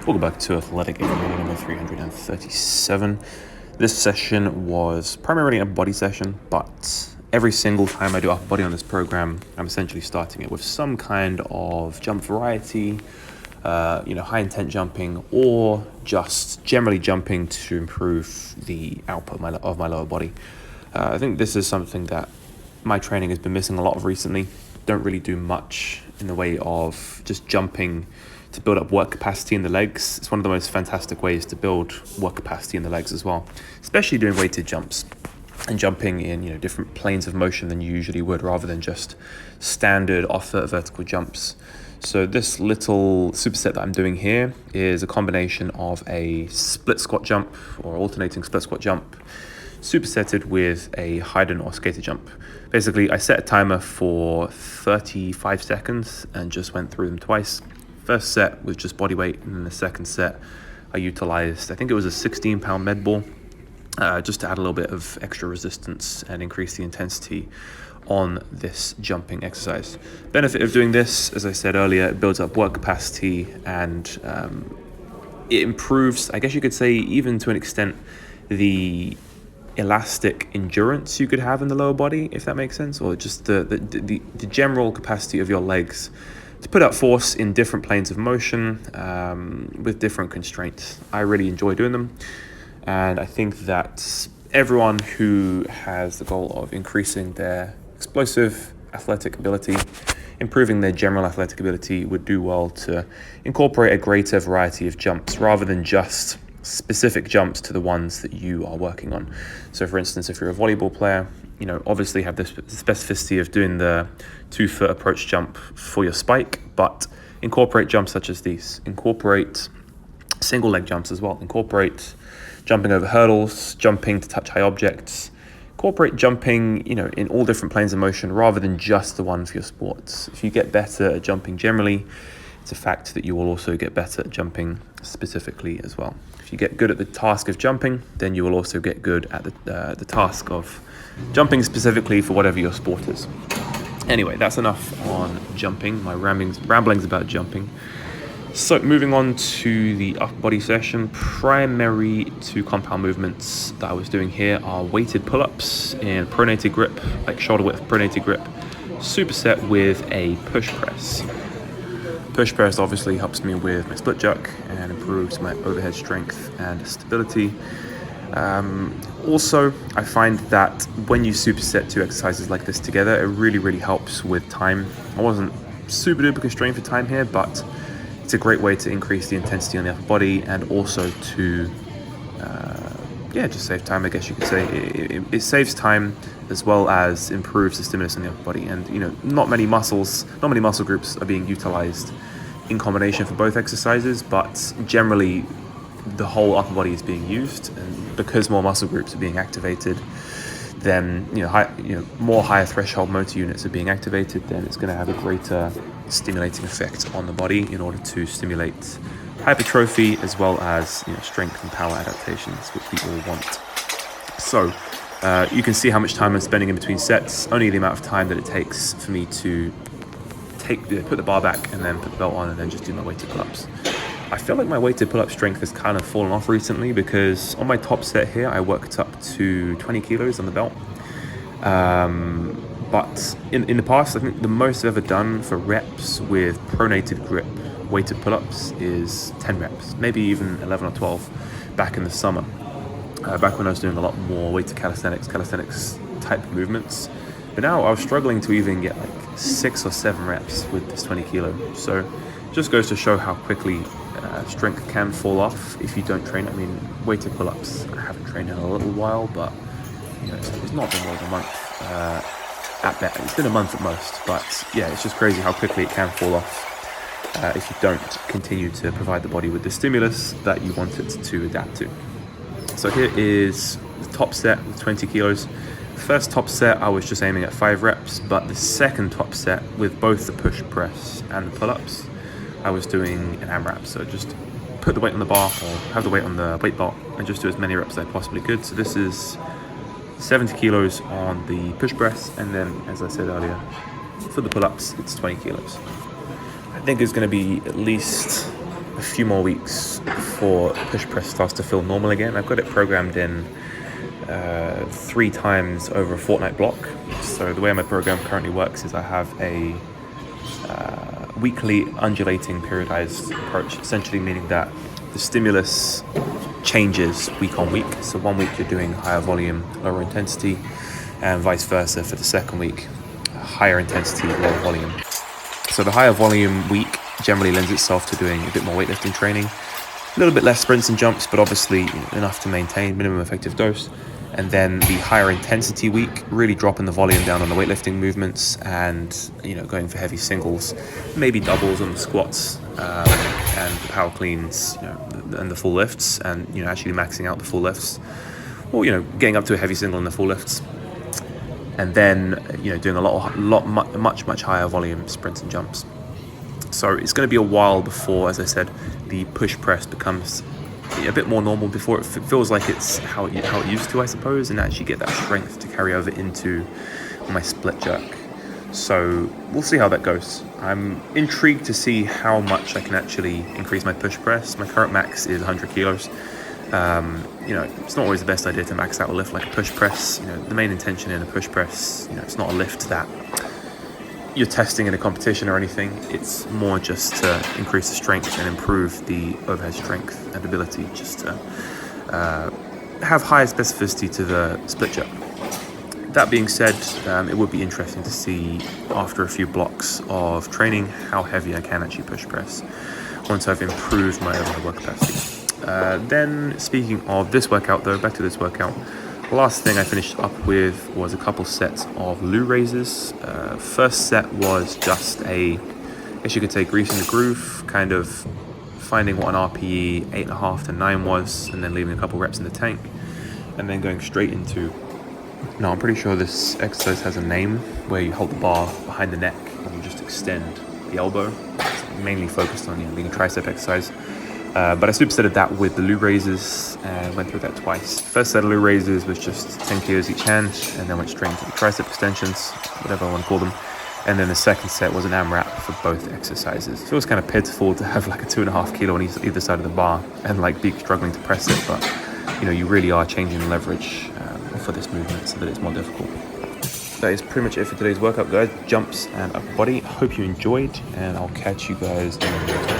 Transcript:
Welcome back to Athletic Everyday number 337. This session was primarily a body session, but every single time I do upper body on this program, I'm essentially starting it with some kind of jump variety, high intent jumping, or just generally jumping to improve the output of my lower body. I think this is something that my training has been missing a lot of recently. Don't really do much in the way of just jumping to build up work capacity in the legs. It's one of the most fantastic ways to build work capacity in the legs as well, especially doing weighted jumps and jumping in different planes of motion than you usually would, rather than just standard off-foot vertical jumps. So this little superset that I'm doing here is a combination of a split squat jump or alternating split squat jump supersetted with a Haydn or skater jump. Basically, I set a timer for 35 seconds and just went through them twice. First set was just body weight, and then the second set I utilized, I think it was a 16-pound med ball, just to add a little bit of extra resistance and increase the intensity on this jumping exercise. Benefit of doing this, as I said earlier, it builds up work capacity and it improves, I guess you could say, even to an extent, the elastic endurance you could have in the lower body, if that makes sense, or just the general capacity of your legs to put out force in different planes of motion with different constraints. I really enjoy doing them, and I think that everyone who has the goal of increasing their explosive athletic ability, improving their general athletic ability, would do well to incorporate a greater variety of jumps rather than just specific jumps to the ones that you are working on. So for instance, if you're a volleyball player, obviously have the specificity of doing the 2-foot approach jump for your spike, but incorporate jumps such as these. Incorporate single leg jumps as well. Incorporate jumping over hurdles, jumping to touch high objects. Incorporate jumping, in all different planes of motion rather than just the one for your sports. If you get better at jumping generally, it's a fact that you will also get better at jumping specifically as well. If you get good at the task of jumping, then you will also get good at the task of jumping specifically for whatever your sport is. Anyway, that's enough on jumping, my ramblings about jumping. So moving on to the upper body session, primary two compound movements that I was doing here are weighted pull-ups in pronated grip, like shoulder width pronated grip, superset with a push press. Push press obviously helps me with my split jerk and improves my overhead strength and stability. Also, I find that when you superset two exercises like this together, it really helps with time. I wasn't super duper constrained for time here, but it's a great way to increase the intensity on the upper body and also to just save time, I guess you could say. It saves time as well as improves the stimulus in the upper body. And not many muscle groups are being utilized in combination for both exercises, but generally the whole upper body is being used, and because more muscle groups are being activated, then more higher threshold motor units are being activated, then it's going to have a greater stimulating effect on the body in order to stimulate hypertrophy as well as strength and power adaptations, which we all want. So you can see how much time I'm spending in between sets, only the amount of time that it takes for me to put the bar back and then put the belt on and then just do my weighted pull-ups. I feel like my weighted pull-up strength has kind of fallen off recently, because on my top set here I worked up to 20 kilos on the belt. But in the past, I think the most I've ever done for reps with pronated grip weighted pull-ups is 10 reps, maybe even 11 or 12 back in the summer. Back when I was doing a lot more weighted calisthenics type movements. But now I was struggling to even get like 6 or 7 reps with this 20 kilo. So it just goes to show how quickly strength can fall off if you don't train. I mean, weighted pull-ups, I haven't trained in a little while, but it's not been more than a month at best. It's been a month at most, but yeah, it's just crazy how quickly it can fall off if you don't continue to provide the body with the stimulus that you want it to adapt to. So here is the top set with 20 kilos. First top set, I was just aiming at 5 reps, but the second top set with both the push press and the pull-ups, I was doing an AMRAP. So just put the weight on the bar or have the weight on the weight belt and just do as many reps as I possibly could. So this is 70 kilos on the push press, and then, as I said earlier, for the pull-ups, it's 20 kilos. I think it's going to be at least a few more weeks before push press starts to feel normal again. I've got it programmed in 3 times over a fortnight block. So the way my program currently works is I have a weekly undulating periodized approach, essentially meaning that the stimulus changes week on week. So one week you're doing higher volume, lower intensity, and vice versa for the second week, higher intensity, lower volume. So the higher volume week generally lends itself to doing a bit more weightlifting training, a little bit less sprints and jumps, but obviously enough to maintain minimum effective dose. And then the higher intensity week, really dropping the volume down on the weightlifting movements and, going for heavy singles, maybe doubles on the squats, and the power cleans, and the full lifts, and, actually maxing out the full lifts, or, getting up to a heavy single in the full lifts. And then, doing much higher volume sprints and jumps. So it's going to be a while before, as I said, the push press becomes a bit more normal, before it feels like it's how it used to, I suppose, and actually get that strength to carry over into my split jerk. So we'll see how that goes. I'm intrigued to see how much I can actually increase my push press. My current max is 100 kilos. It's not always the best idea to max out a lift like a push press. The main intention in a push press, it's not a lift that you're testing in a competition or anything. It's more just to increase the strength and improve the overhead strength and ability, just to have higher specificity to the split jerk. That being said, it would be interesting to see after a few blocks of training how heavy I can actually push press once I've improved my overhead work capacity. Then, speaking of this workout though, back to this workout, the last thing I finished up with was a couple sets of Lou raises. First set was just I guess you could say grease in the groove, kind of finding what an RPE 8.5 to 9 was, and then leaving a couple reps in the tank, and then going straight into, I'm pretty sure this exercise has a name, where you hold the bar behind the neck and you just extend the elbow. It's mainly focused on being a tricep exercise. But I supersetted that with the Lou raises and went through that twice. First set of Lou raises was just 10 kilos each hand, and then went straight into the tricep extensions, whatever I want to call them. And then the second set was an AMRAP for both exercises. So it was kind of pitiful to have like a 2.5 kilo on either side of the bar and be struggling to press it. But you really are changing the leverage for this movement so that it's more difficult. That is pretty much it for today's workout, guys. Jumps and upper body. Hope you enjoyed, and I'll catch you guys in the next one.